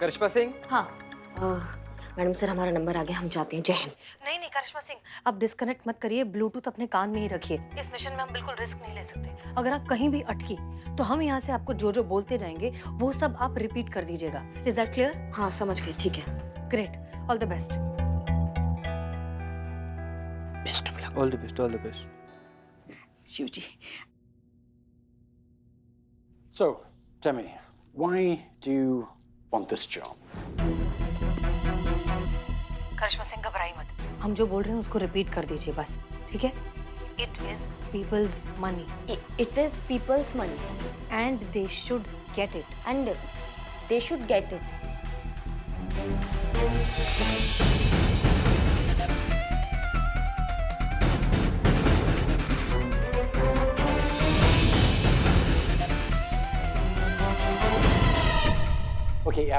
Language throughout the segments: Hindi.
करिश्मा सिंह। हाँ मैडम सर, हमारा नंबर आ गया, हम जाते हैं। जय हिंद। नहीं नहीं करिश्मा सिंह, आप डिस्कनेक्ट मत करिए, ब्लूटूथ अपने कान में ही रखिए। इस मिशन में हम बिल्कुल रिस्क नहीं ले सकते। अगर आप कहीं भी अटकी तो हम यहाँ से आपको जो जो बोलते जाएंगे वो सब आप रिपीट कर दीजिएगा। Is that clear? हाँ समझ गए, ठीक है। Great, all the best. Best of luck. All the best, all the best. Shiv ji. So, tell me, why do you want this job? Karishma Singh घबराई मत, हम जो बोल रहे हैं उसको रिपीट कर दीजिए बस, ठीक है? It is peoples money it is peoples money and they should get it. And they should get it. Okay,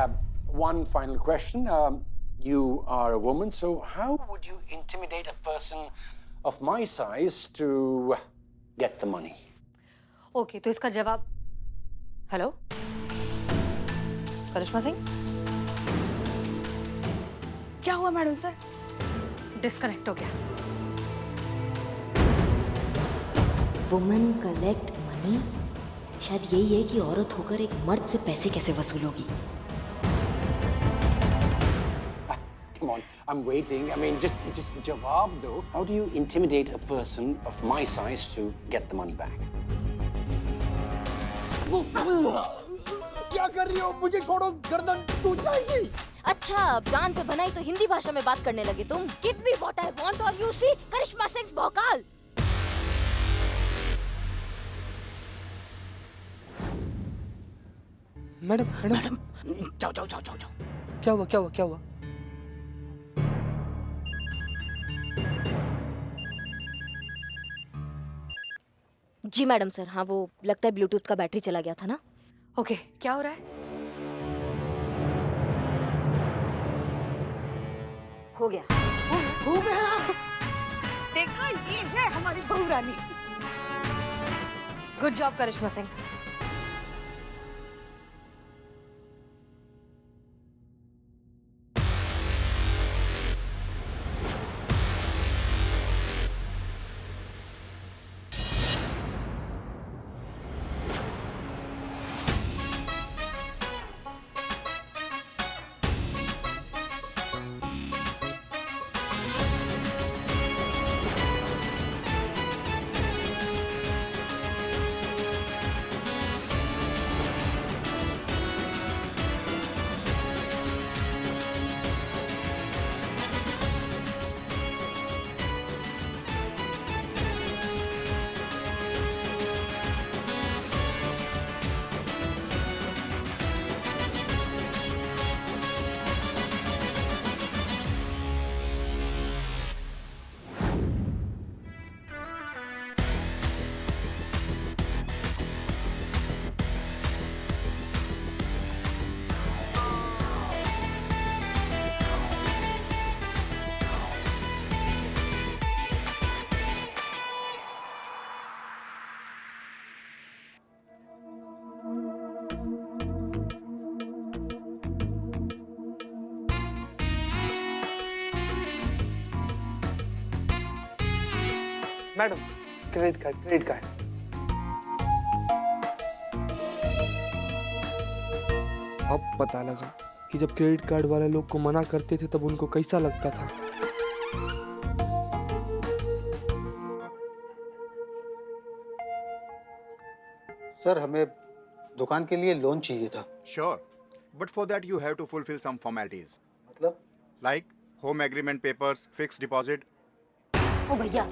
one final question. You are a woman, so how would you intimidate a person of my size to get the money? Okay, तो इसका जवाब। हेलो करिश्मा सिंह, क्या हुआ मैडम सर? डिस्कनेक्ट हो गया। वुमेन कलेक्ट मनी, शायद यही है कि औरत होकर एक मर्द से पैसे कैसे वसूलोगी। Come on, I'm waiting. I mean, just jawab though. How do you intimidate a person of my size to get the money back? क्या कर रही हो? मुझे छोड़ो, गर्दन टूट जाएगी। अच्छा, जान पे बनाई तो हिंदी भाषा में बात करने लगे तुम। Give me what I want और यू सी करिश्मा सिंह भौकाल। मैडम मैडम, जाओ जाओ जाओ जाओ जाओ। क्या हुआ क्या हुआ क्या हुआ? जी मैडम सर, हाँ वो लगता है ब्लूटूथ का बैटरी चला गया था ना। ओके, क्या हो रहा है? हो गया। हो गया। देखा, ये है हमारी बहू रानी। Good job Karishma Singh. Madam, credit card credit card. अब पता लगा कि जब क्रेडिट कार्ड वाले लोग को मना करते थे तब उनको कैसा लगता था। सर, हमें दुकान के लिए लोन चाहिए था। Sure, but for that you have to fulfill some formalities, मतलब? like home agreement papers, fixed deposit. ओ भैया,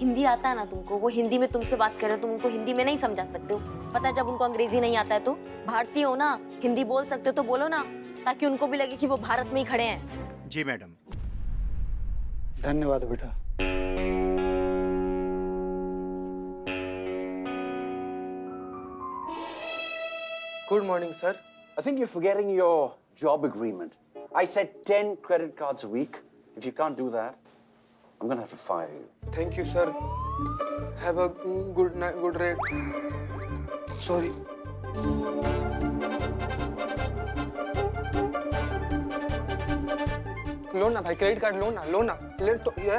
हिंदी आता है ना तुमको? वो हिंदी में तुमसे बात कर रहे हो, तुम उनको हिंदी में नहीं समझा सकते हो? पता है जब उनको अंग्रेजी नहीं आता है तो भारतीय हो ना, हिंदी बोल सकते हो तो बोलो ना, ताकि उनको भी लगे कि वो भारत में ही खड़े हैं। जी मैडम। धन्यवाद बेटा। Good morning sir. I think you're forgetting your job agreement. I said 10 credit cards a week. If you can't do that, I'm gonna have to fire you. Thank you sir. Have a good rate. Sorry. लो ना भाई, क्रेडिट कार्ड लो ना, ले तो ये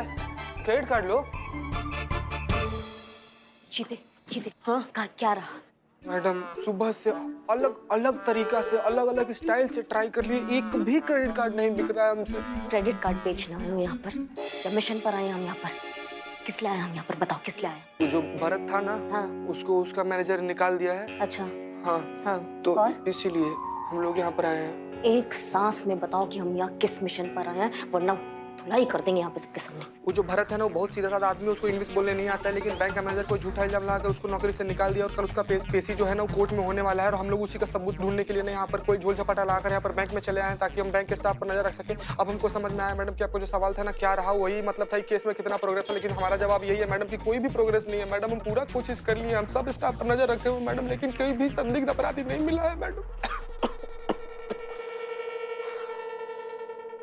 क्रेडिट कार्ड लो। जीते जीते, हाँ? क्या रहा? मैडम सुबह से अलग अलग तरीका से, अलग अलग स्टाइल से ट्राई कर लिए, एक भी क्रेडिट कार्ड नहीं बिक रहा है हमसे। क्रेडिट कार्ड बेचना हूँ यहाँ पर या मिशन पर आए हम यहाँ पर? किस लिए आए हम यहाँ पर, बताओ किस लिए आए? वो जो भरत था ना, हाँ। उसको उसका मैनेजर निकाल दिया है। अच्छा। हाँ हाँ तो और? इसीलिए हम लोग यहाँ पर आए हैं। एक सांस में बताओ कि हम यहाँ किस मिशन पर आए हैं, वरना धुलाई कर देंगे यहाँ पे सबके सामने। वो जो भरत है ना, वो बहुत सीधा साधा आदमी है, उसको इंग्लिश बोलने नहीं आता है, लेकिन बैंक का मैनेजर को झूठा इल्जाम लगाकर उसको नौकरी से निकाल दिया और कल उसका पेशी जो है ना वो कोर्ट में होने वाला है और हम लोग उसी का सबूत ढूंढने के लिए ना यहाँ पर कोई झोल झपाटा लगाकर यहाँ पर बैंक में चले आए ताकि हम बैंक के स्टाफ पर नजर रख सके। अब हमको समझ में आया मैडम कि आपको जो सवाल था ना क्या रहा, वही मतलब था केस में कितना प्रोग्रेस है, लेकिन हमारा जवाब यही है मैडम कि कोई भी प्रोग्रेस नहीं है मैडम। हम पूरा कोशिश कर लिए, हम सब स्टाफ पर नजर रखे हुए मैडम, लेकिन कोई भी संदिग्ध अपराधी नहीं मिला है मैडम।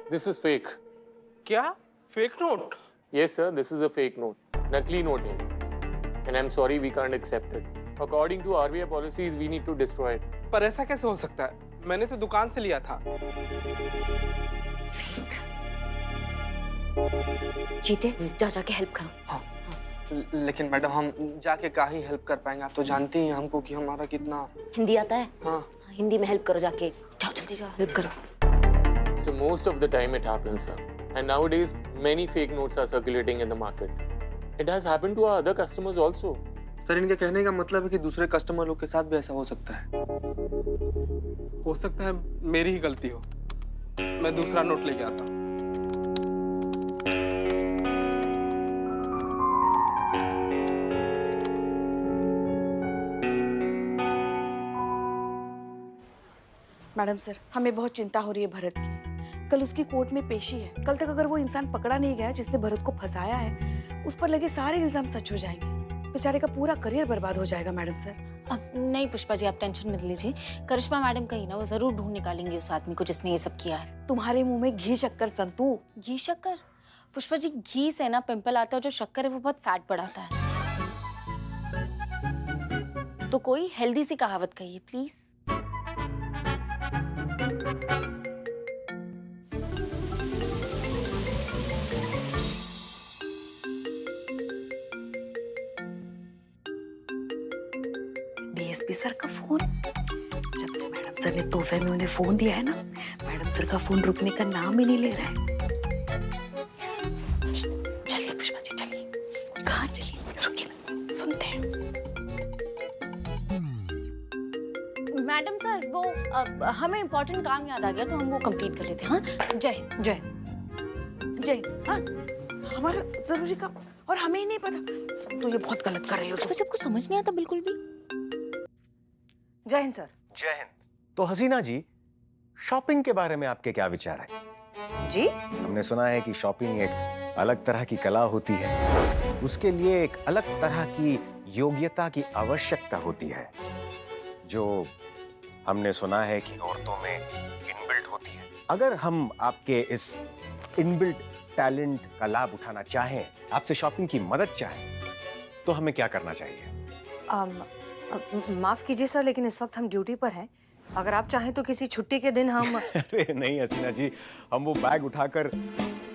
This is fake. क्या fake note? Yes, sir, this is a fake note. नकली नोट है. And I'm sorry, we can't accept it. According to RBI policies, we need to destroy it. पर ऐसा कैसे हो सकता है? मैंने तो दुकान से लिया था। जीते, जाके हेल्प करो। हाँ। लेकिन मैडम हम जाके क्या ही हेल्प कर पाएंगे? आप तो जानती हैं हमको कि हमारा कितना हिंदी आता है? हाँ। हिंदी में हेल्प करो जाके, जाओ जल्दी जाओ हेल्प करो। So most of the time it happens, sir. And nowadays, many fake notes are circulating in the market. It has happened to our other customers also. Sir इनके कहने का मतलब है कि दूसरे कस्टमर लोग के साथ भी ऐसा हो सकता है। हो सकता है मेरी ही गलती हो, मैं दूसरा नोट लेके आता हूँ। मैडम सर, हमें बहुत चिंता हो रही है भरत की। कल उसकी कोर्ट में पेशी है। कल तक अगर वो इंसान पकड़ा नहीं गया जिसने भरत को फंसाया है, उस पर लगे सारे इल्जाम सच हो जाएंगे। बेचारे का पूरा करियर बर्बाद हो जाएगा मैडम सर। अब नहीं पुष्पा जी, आप टेंशन मत लीजिए। करिश्मा मैडम कहीं ना वो जरूर ढूंढ निकालेंगे उस आदमी को जिसने ये सब किया है। तुम्हारे मुंह में घी शक्कर संतू। घी शक्कर? पुष्पा जी, घी से ना पिंपल आता है, जो शक्कर है वो बहुत फैट बढ़ाता है। तो कोई हेल्दी सी कहावत कहिए प्लीज। डीएसपी सर का फोन। जब से मैडम सर ने तोहफे में उन्हें फोन दिया है ना, मैडम सर का फोन रुकने का नाम ही नहीं ले रहा है। चलिए पुष्पा जी चलिए। कहाँ चलिए? रुकिए ना, सुनते हैं। मैडम सर, वो हमें इम्पोर्टेंट काम याद आ गया तो हम वो कंप्लीट कर लेते हैं। हाँ, जय हिंद। जय जय। हाँ, हमारा जरूरी काम और हमें ही नहीं पता। तो ये बहुत गलत कर रही हो। पुष्पा जी, आपको समझ नहीं आता बिल्कुल भी? जय हिंद सर। जय हिंद। तो हसीना जी, शॉपिंग के बारे में आपके क्या विचार है? जी? हमने सुना है कि शॉपिंग एक अलग तरह की कला होती है। उसके लिए एक अलग तरह की योग्यता की आवश्यकता होती है, जो हमने सुना है कि औरतों में इनबिल्ट होती है। अगर हम आपके इस इनबिल्ट टैलेंट का लाभ उठाना चाहें, आपसे शॉपिंग की मदद चाहें, तो हमें क्या करना चाहिए? माफ कीजिए सर, लेकिन इस वक्त हम ड्यूटी पर हैं। अगर आप चाहें तो किसी छुट्टी के दिन हम अरे नहीं हसीना जी, हम वो बैग उठाकर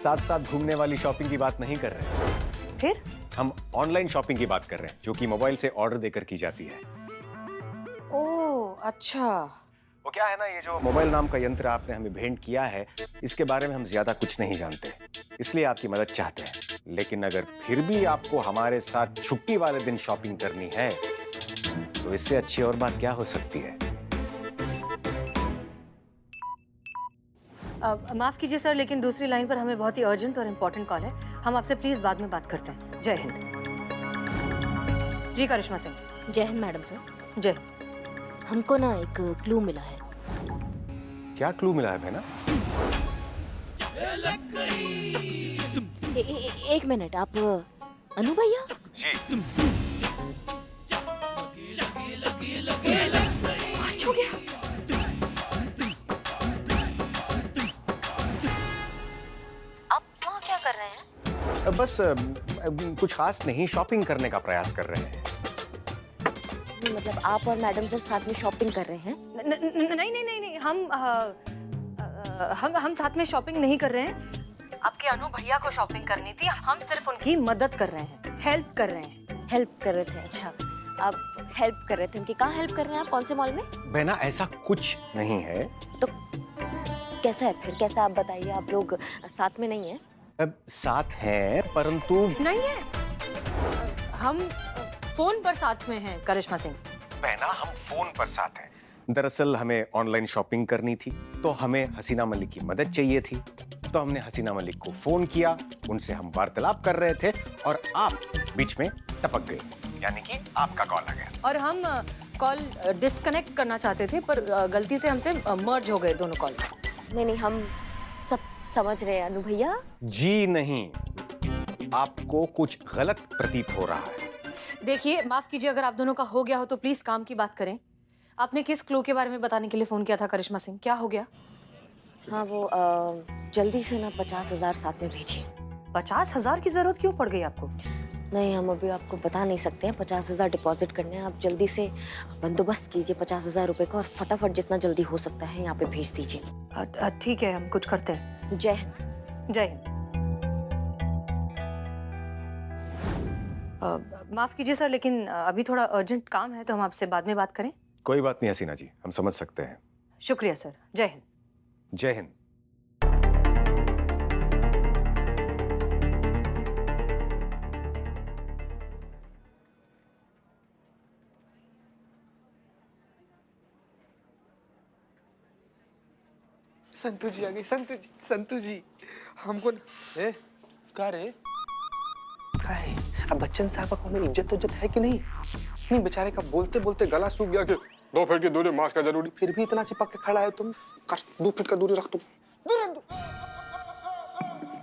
साथ साथ घूमने वाली शॉपिंग की बात नहीं कर रहे। फिर हम ऑनलाइन शॉपिंग की बात कर रहे हैं, जो कि मोबाइल से ऑर्डर देकर की जाती है। ओह अच्छा। वो क्या है ना, ये जो मोबाइल नाम का यंत्र आपने हमें भेंट किया है, इसके बारे में हम ज्यादा कुछ नहीं जानते, इसलिए आपकी मदद चाहते हैं। लेकिन अगर फिर भी आपको हमारे साथ छुट्टी वाले दिन शॉपिंग करनी है, तो इससे अच्छी और बात क्या हो सकती है? माफ कीजिए सर, लेकिन दूसरी लाइन पर हमें बहुत ही अर्जेंट और इम्पोर्टेंट कॉल है। हम आपसे प्लीज बाद में बात करते हैं। जय हिंद। जी करिश्मा सिंह। जय हिंद मैडम सर। जय। हमको ना एक क्लू मिला है। क्या क्लू मिला है बहना? एक मिनट, आप अनु भैया? जी। आज हो गया। आप वहाँ क्या कर रहे हैं? बस कुछ खास नहीं, शॉपिंग करने का प्रयास कर रहे हैं। मतलब आप और मैडम सर साथ में शॉपिंग कर रहे हैं? नहीं नहीं नहीं नहीं, हम साथ में शॉपिंग नहीं कर रहे हैं। आपके अनु भैया को शॉपिंग करनी थी, हम सिर्फ उनकी मदद कर रहे हैं, हेल्प कर रहे हैं। हेल्प कर रहे थे? अच्छा, आप हेल्प कर रहे थे उनकी। कहाँ हेल्प कर रहे हैं आप? कौन से मॉल में? बहना ऐसा कुछ नहीं है। तो कैसा है फिर? कैसा आप बताइए, आप लोग साथ में नहीं है? अब साथ हैं परंतु नहीं है, हम फोन पर साथ में हैं करिश्मा सिंह। बहना हम फोन पर साथ हैं। दरअसल हमें ऑनलाइन शॉपिंग करनी थी, तो हमें हसीना मलिक की मदद चाहिए थी, तो हमने हसीना मलिक को फोन किया, उनसे हम वार्तालाप कर रहे थे और आप बीच में टपक गए, यानी कि आपका कॉल आ गया। और हम कॉल डिस्कनेक्ट करना चाहते थे, पर गलती से हमसे मर्ज हो गए दोनों कॉल। नहीं, हम सब समझ रहे हैं अनु भैया। जी नहीं, आपको कुछ गलत प्रतीत हो रहा है। देखिए, माफ कीजिए, अगर आप दोनों का हो गया हो तो प्लीज काम की बात करें। आपने किस क्लू के बारे में बताने के लिए फोन किया था करिश्मा सिंह? क्या हो गया? हाँ, वो जल्दी से ना 50,000 साथ में भेजिए। 50,000 की जरूरत क्यों पड़ गई आपको? नहीं, हम अभी आपको बता नहीं सकते हैं। 50,000 डिपॉजिट करने हैं। आप जल्दी से बंदोबस्त कीजिए 50,000 रुपए का और फटाफट जितना जल्दी हो सकता है यहाँ पे भेज दीजिए। ठीक है, हम कुछ करते हैं। जय हिंद। जय हिंद। माफ कीजिए सर, लेकिन अभी थोड़ा अर्जेंट काम है, तो हम आपसे बाद में बात करें। कोई बात नहीं हसीना जी, हम समझ सकते हैं। शुक्रिया सर। जय हिंद। जय हिंद। संतू जी आ गई। संतू जी हमको ए क्या रे? हाय, अब बच्चन साहब को मेरी इज्जत है कि नहीं? नहीं, बेचारे का बोलते बोलते गला सूख गया कि 2 फीट की दूरी मास्क का जरूरी, फिर भी इतना चिपक के खड़ा है तुम। कर 2 फीट का दूरी रख तुम।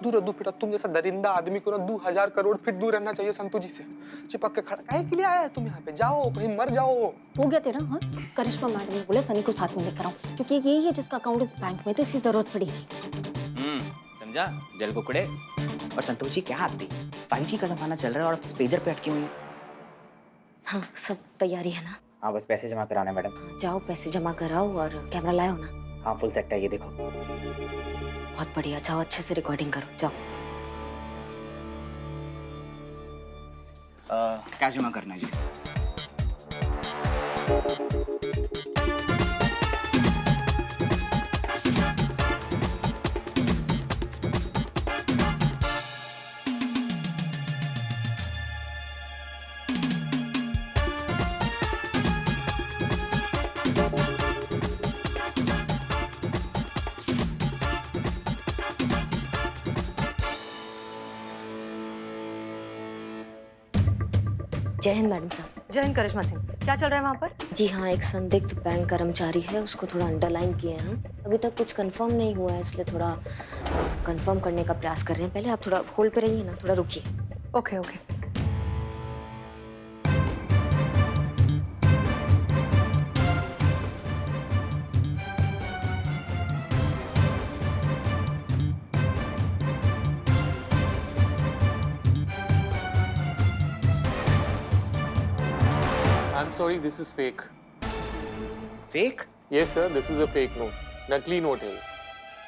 दूर 2 फीट। तुम जैसा दरिंदा आदमी को ना 2000 करोड़ फीट दूर रहना चाहिए संतू जी से। चिपक के खड़ा काहे के लिए आया है तुम यहाँ पे? जाओ कहीं मर जाओ। हो गया तेरा? हाँ, करिश्मा मैडम ने बोला सनी को साथ में लेकर आऊं, क्योंकि यही है जिसका अकाउंट इस बैंक में, तो इसकी जरूरत पड़ेगी। समझा? जल को कुड़े। और संतोष जी, क्या आप भी 5G का जमाना चल रहा है और आप पेजर पे अटकी हुई हैं। हाँ, सब तैयारी है ना? हाँ, बस पैसे जमा कराना है मैडम। जाओ पैसे जमा कराओ और कैमरा लाओ ना। हाँ, फुल सेट है, ये देखो। बहुत बढ़िया, जाओ अच्छे से रिकॉर्डिंग करो, जाओ। क्या जमा करना है जी? जय हिंद मैडम साहब। जय हिंद करिश्मा सिंह। क्या चल रहा है वहाँ पर? जी हाँ, एक संदिग्ध बैंक कर्मचारी है, उसको थोड़ा अंडरलाइन किए हैं हम। अभी तक कुछ कंफर्म नहीं हुआ है, इसलिए थोड़ा कंफर्म करने का प्रयास कर रहे हैं। पहले आप थोड़ा होल्ड पे रहिए ना, थोड़ा रुकिए। Okay okay. I'm sorry, this is fake. Fake? Yes, sir, this is a fake note. Nakli note है.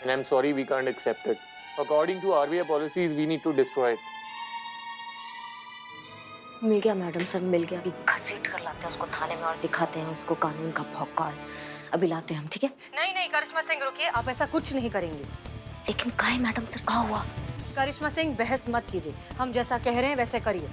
And I'm sorry, we can't accept it. According to RBI policies, we need to destroy it. मिल गया मैडम सर, मिल गया। अभी घसीट कर लाते हैं उसको थाने में और दिखाते हैं उसको कानून का भौकाल। अभी लाते हैं हम, ठीक है? नहीं नहीं करिश्मा सिंह, रुकिए, आप ऐसा कुछ नहीं करेंगे। लेकिन काहे मैडम सर, क्या हुआ? करिश्मा सिंह, बहस मत कीजिए, हम जैसा कह रहे हैं वैसे करिए।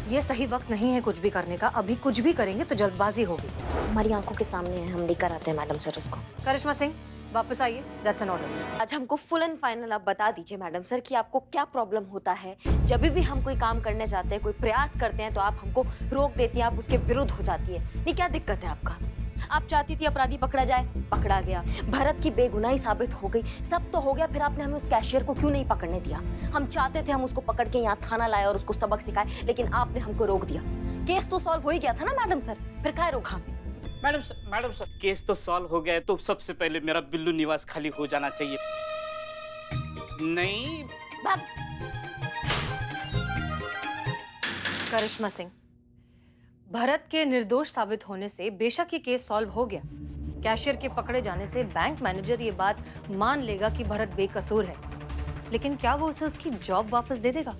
ये सही वक्त नहीं है कुछ भी करने का, अभी कुछ भी करेंगे तो जल्दबाजी होगी। हमारी आंखों के सामने है, हम लेकर आते हैं मैडम सर उसको। करिश्मा सिंह, वापस आइए, दैट्स एन ऑर्डर। आज हमको फुल एंड फाइनल आप बता दीजिए मैडम सर कि आपको क्या प्रॉब्लम होता है। जब भी हम कोई काम करने जाते हैं, कोई प्रयास करते हैं, तो आप हमको रोक देती हैं, आप उसके विरुद्ध हो जाती है। नहीं, क्या दिक्कत है आपका? आप चाहती थी अपराधी पकड़ा जाए, पकड़ा गया। भरत की बेगुनाही साबित हो गई, सब तो हो गया, फिर आपने हमें उस कैशियर को क्यों नहीं पकड़ने दिया? हम चाहते थे हम उसको पकड़ के यहाँ थाना लाए और उसको सबक सिखाए, लेकिन आपने हमको रोक दिया। केस तो सॉल्व हो ही गया था ना मैडम सर, फिर काहे रोका हमें? मैडम सर, केस तो सॉल्व हो गया है, तो सबसे पहले मेरा बिल्लू निवास खाली हो जाना चाहिए। नहीं करिश्मा सिंह, भरत के निर्दोष साबित होने से बेशक ये केस सॉल्व हो गया। कैशियर के पकड़े जाने से बैंक मैनेजर ये बात मान लेगा कि भरत बेकसूर है। लेकिन क्या वो उसे उसकी जॉब वापस दे देगा?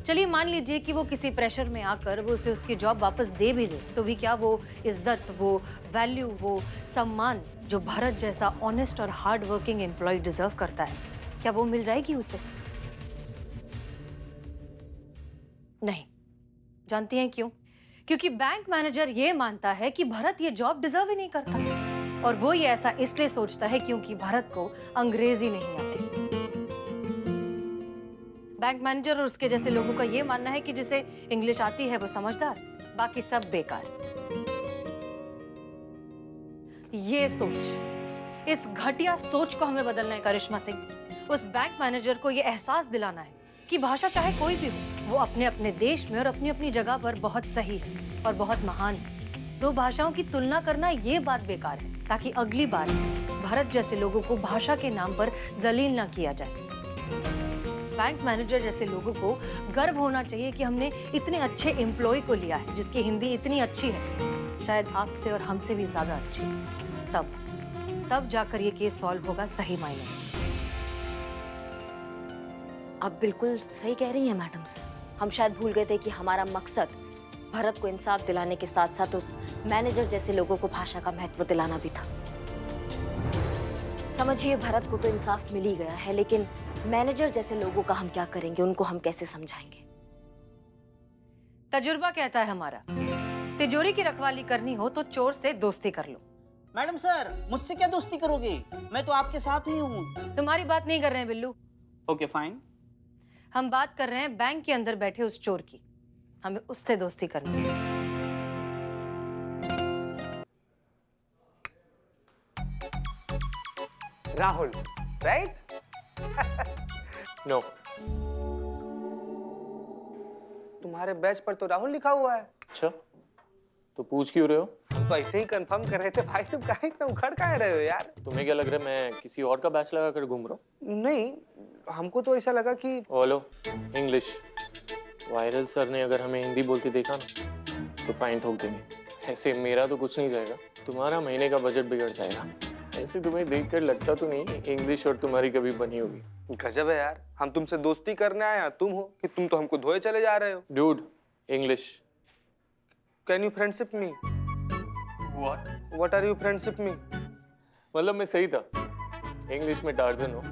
चलिए मान लीजिए कि वो किसी प्रेशर में आकर वो उसे उसकी जॉब वापस दे भी दे, तो भी क्या वो इज्जत, वो वैल्यू, वो सम्मान जो भरत जैसा ऑनेस्ट और हार्ड वर्किंग एम्प्लॉय डिजर्व करता है, क्या वो मिल जाएगी उसे? नहीं। जानती हैं क्यों? क्योंकि बैंक मैनेजर ये मानता है कि भरत ये जॉब डिजर्व ही नहीं करता, और वो ये ऐसा इसलिए सोचता है क्योंकि भरत को अंग्रेजी नहीं आती। बैंक मैनेजर और उसके जैसे लोगों का ये मानना है कि जिसे इंग्लिश आती है वो समझदार, बाकी सब बेकार। ये सोच, इस घटिया सोच को हमें बदलना है करिश्मा सिंह। उस बैंक मैनेजर को ये एहसास दिलाना है कि भाषा चाहे कोई भी हो, वो अपने अपने देश में और अपनी अपनी जगह पर बहुत सही है और बहुत महान है। दो भाषाओं की तुलना करना ये बात बेकार है, ताकि अगली बार भरत जैसे लोगों को भाषा के नाम पर जलील ना किया जाए। बैंक मैनेजर जैसे लोगों को गर्व होना चाहिए कि हमने इतने अच्छे एम्प्लॉय को लिया है जिसकी हिंदी इतनी अच्छी है, शायद आपसे और हमसे भी ज्यादा अच्छी। तब जाकर ये केस सॉल्व होगा सही मायने में। आप बिल्कुल सही कह रही हैं मैडम सर। हम शायद भूल गए थे कि हमारा मकसद भरत को इंसाफ दिलाने के साथ साथ उस मैनेजर जैसे लोगों को भाषा का महत्व दिलाना भी था। समझिए, भरत को तो इंसाफ मिल ही गया है, लेकिन मैनेजर जैसे लोगों का हम क्या करेंगे? उनको हम कैसे समझाएंगे? तजुर्बा कहता है हमारा, तिजोरी की रखवाली करनी हो तो चोर से दोस्ती कर लो। मैडम सर, मुझसे क्या दोस्ती करोगे? मैं तो आपके साथ ही हूँ। तुम्हारी बात नहीं कर रहे हैं बिल्लू। Okay fine. हम बात कर रहे हैं बैंक के अंदर बैठे उस चोर की। हमें उससे दोस्ती करनी है। राहुल, राइट? नो। तुम्हारे बैच पर तो राहुल लिखा हुआ है। अच्छा, तो पूछ क्यों रहे हो? हम तो ऐसे ही कंफर्म कर रहे थे भाई, तुम काहे इतना उखड़ काहे रहे हो यार? तुम्हें क्या लग रहा है मैं किसी और का बैच लगा कर घूम रहा हूँ? नहीं, हमको तो ऐसा लगा कि बोलो इंग्लिश। वायरल सर ने अगर हमें हिंदी बोलते देखा ना तो फाइन ठोक देंगे। ऐसे मेरा तो कुछ नहीं जाएगा, तुम्हारा महीने का बजट बिगड़ जाएगा। ऐसे तुम्हें देखकर लगता तो नहीं इंग्लिश और तुम्हारी कभी बनी होगी। गजब है यार, हम तुमसे दोस्ती करने आए, तुम हो कि तुम तो हमको धोए चले जा रहे हो। Dude, English. Can you friendship me? What are you friendship me? मतलब मैं सही था, इंग्लिश में टार्जन हो।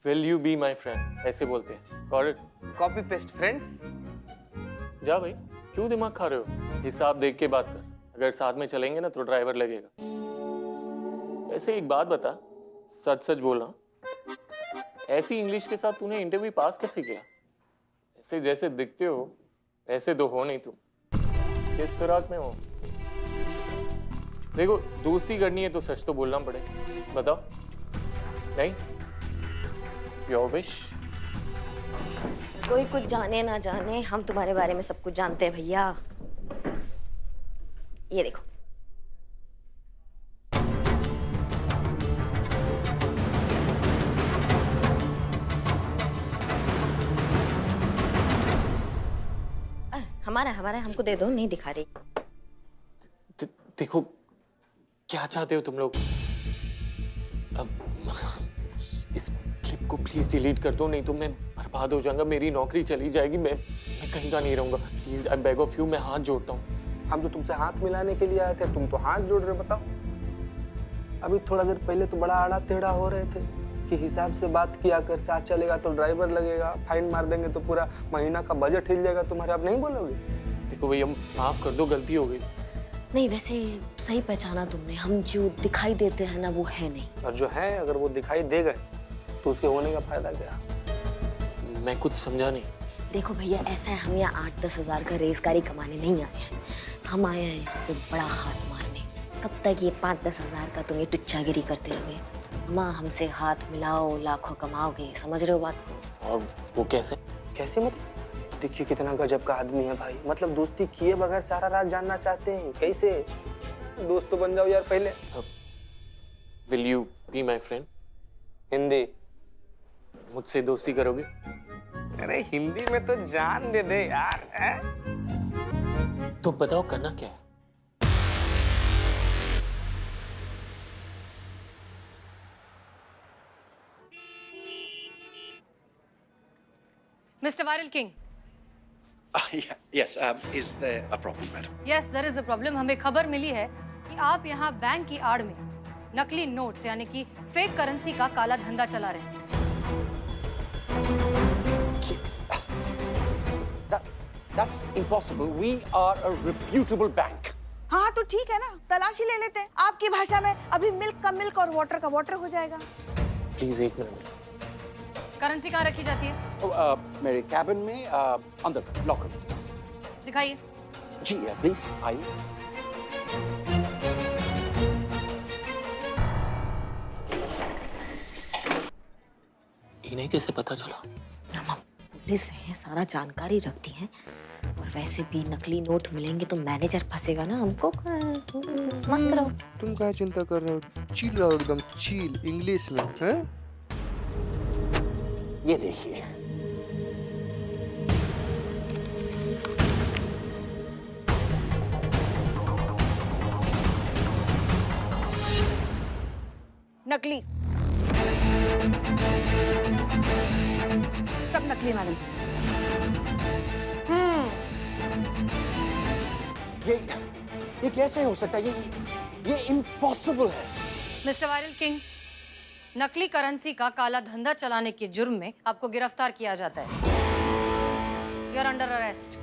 Will you be my friend? ऐसे बोलते हैं। Got it? Copy paste friends. जा भाई, क्यों दिमाग खा रहे हो? हिसाब देख के बात कर। अगर साथ में चलेंगे ना तो ड्राइवर लगेगा। ऐसे एक बात बता, सच सच बोलना, ऐसी इंग्लिश के साथ तूने इंटरव्यू पास कैसे किया? ऐसे जैसे दिखते हो ऐसे तो हो नहीं तुम। किस फिराक में हो? देखो, दोस्ती करनी है तो सच तो बोलना पड़े। बताओ। नहीं? Your wish? कोई कुछ जाने ना जाने, हम तुम्हारे बारे में सब कुछ जानते हैं भैया। ये देखो। हमारा हमारा हमको दे दो, नहीं दिखा रही। देखो, क्या चाहते हो तुम लोग? अब इस क्लिप को प्लीज डिलीट कर दो, नहीं तो मैं बर्बाद हो जाऊंगा, मेरी नौकरी चली जाएगी, मैं कहीं का नहीं रहूंगा। Please I beg of you, मैं हाथ जोड़ता हूँ। हम तो तुमसे हाथ मिलाने के लिए आए थे, तुम तो हाथ जोड़ रहे। बताओ, अभी थोड़ा देर पहले तो बड़ा आड़ा टेढ़ा हो रहे थे कि हिसाब से बात किया कर, साथ चलेगा तो ड्राइवर लगेगा, फाइन मार देंगे तो पूरा महीना का बजट हिल जाएगा तुम्हारे। आप नहीं बोलोगे? देखो भैया, माफ कर दो, गलती हो गई। नहीं, वैसे सही पहचाना तुमने, हम जो दिखाई देते हैं ना वो है नहीं। और जो है, अगर वो दिखाई दे गए तो उसके होने का फायदा क्या? मैं कुछ समझा नहीं। देखो भैया, ऐसा है, हम यहाँ 8-10 हज़ार का रेज़गारी कमाने नहीं आए हैं, हम आए हैं यहाँ पे बड़ा हाथ मारने। कब तक ये 5-10 हज़ार का तुम ये टुच्चागिरी करते रहोगे? माँ, हमसे हाथ मिलाओ, लाखों कमाओगे। समझ रहे हो बात को? और वो कैसे? कैसे मतलब? देखिए कितना गजब का आदमी है भाई, मतलब दोस्ती किए बगैर सारा राज जानना चाहते हैं। कैसे? दोस्त तो बन जाओ यार पहले। Will you be my friend? Hindi. मुझसे दोस्ती करोगे? अरे हिंदी में तो जान दे दे यार। तो बताओ करना क्या है? Mister viral king. Yes, is there a problem, madam? Yes there is a problem. हमें खबर मिली है कि आप यहाँ बैंक की आड़ में नकली नोट्स यानी कि फेक करेंसी का काला धंधा चला रहे हैं। That's impossible. We are a reputable bank. हाँ तो ठीक है ना, तलाशी ले लेते हैं। आपकी भाषा में अभी मिल्क का मिल्क और वाटर का वाटर हो जाएगा। प्लीज एक मिनट। करेंसी कहाँ रखी जाती है? मेरे कैबिन में अंदर लॉकर। दिखाइए। जी प्लीज आइए। इन्हें कैसे पता चला? पुलिस है, सारा जानकारी रखती है। और वैसे भी नकली नोट मिलेंगे तो मैनेजर फंसेगा ना, हमको मस्त रहो। तुम क्या चिंता कर रहे हो? चिल रहो एकदम चिल इंग्लिश में, हैं? ये देखिए। नकली, सब नकली मैडम सर। ये कैसे हो सकता है? ये इम्पॉसिबल है। मिस्टर वायरल किंग, नकली करेंसी का काला धंधा चलाने के जुर्म में आपको गिरफ्तार किया जाता है। You are under arrest.